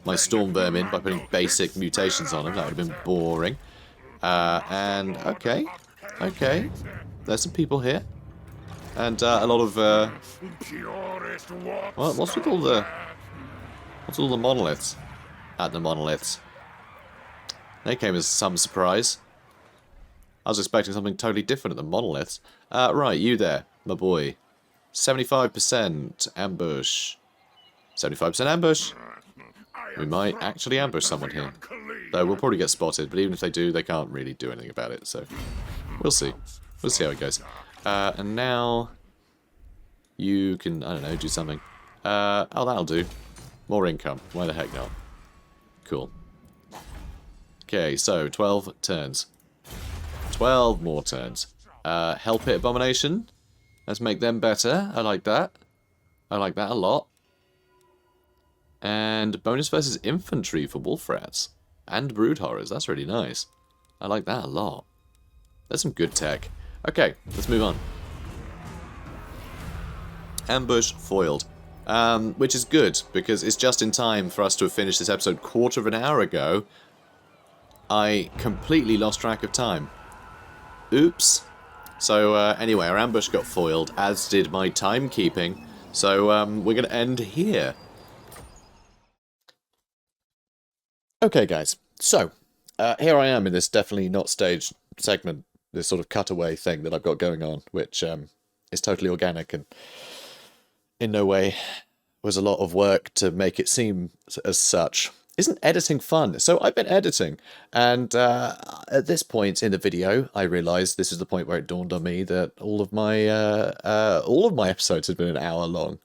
my Storm Vermin by putting basic mutations on them. That would have been boring. And, okay. Okay. There's some people here. And a lot of, well, what's with all the monoliths? At the monoliths. They came as some surprise. I was expecting something totally different at the monoliths. Right, you there, my boy. 75% ambush. 75% ambush. We might actually ambush someone here. Though we'll probably get spotted, but even if they do, they can't really do anything about it, so we'll see. We'll see how it goes. And now you can, I don't know, do something. Oh, that'll do. More income. Why the heck not? Cool. Okay, so 12 turns. 12 more turns. Hell Pit Abomination. Let's make them better. I like that. I like that a lot. And bonus versus infantry for wolf rats. And brood horrors. That's really nice. I like that a lot. That's some good tech. Okay, let's move on. Ambush foiled. Which is good, because it's just in time for us to have finished this episode quarter of an hour ago. I completely lost track of time. Oops. So, anyway, our ambush got foiled, as did my timekeeping. So, we're going to end here. Okay, guys. So, here I am in this definitely not staged segment, this sort of cutaway thing that I've got going on, which is totally organic and in no way was a lot of work to make it seem as such. Isn't editing fun? So I've been editing, and at this point in the video, I realised this is the point where it dawned on me that all of my episodes had been an hour long.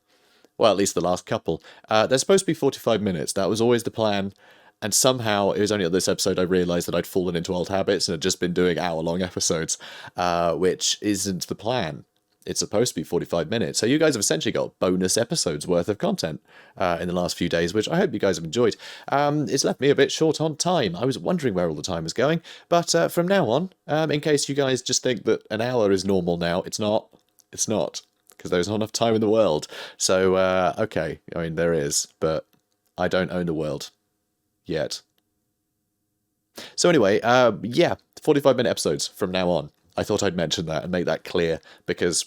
Well, at least the last couple. They're supposed to be 45 minutes. That was always the plan. And somehow, it was only at this episode I realised that I'd fallen into old habits and had just been doing hour-long episodes, which isn't the plan. It's supposed to be 45 minutes, so you guys have essentially got bonus episodes worth of content in the last few days, which I hope you guys have enjoyed. It's left me a bit short on time. I was wondering where all the time was going, but from now on, in case you guys just think that an hour is normal now, it's not. It's not, because there's not enough time in the world. So, okay, I mean, there is, but I don't own the world. Yet. So anyway, yeah, 45-minute episodes from now on. I thought I'd mention that and make that clear, because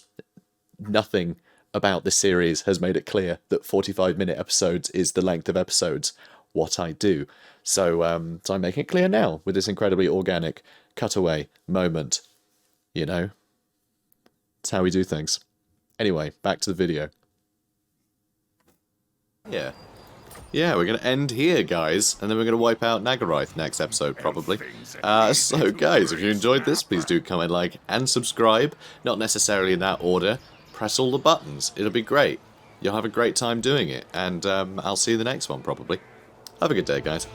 nothing about this series has made it clear that 45-minute episodes is the length of episodes, what I do. So, so I'm making it clear now with this incredibly organic cutaway moment. You know? It's how we do things. Anyway, back to the video. Yeah. Yeah, we're going to end here, guys, and then we're going to wipe out Naggarond next episode, probably. So, guys, if you enjoyed this, please do comment, like, and subscribe. Not necessarily in that order. Press all the buttons. It'll be great. You'll have a great time doing it, and I'll see you in the next one, probably. Have a good day, guys.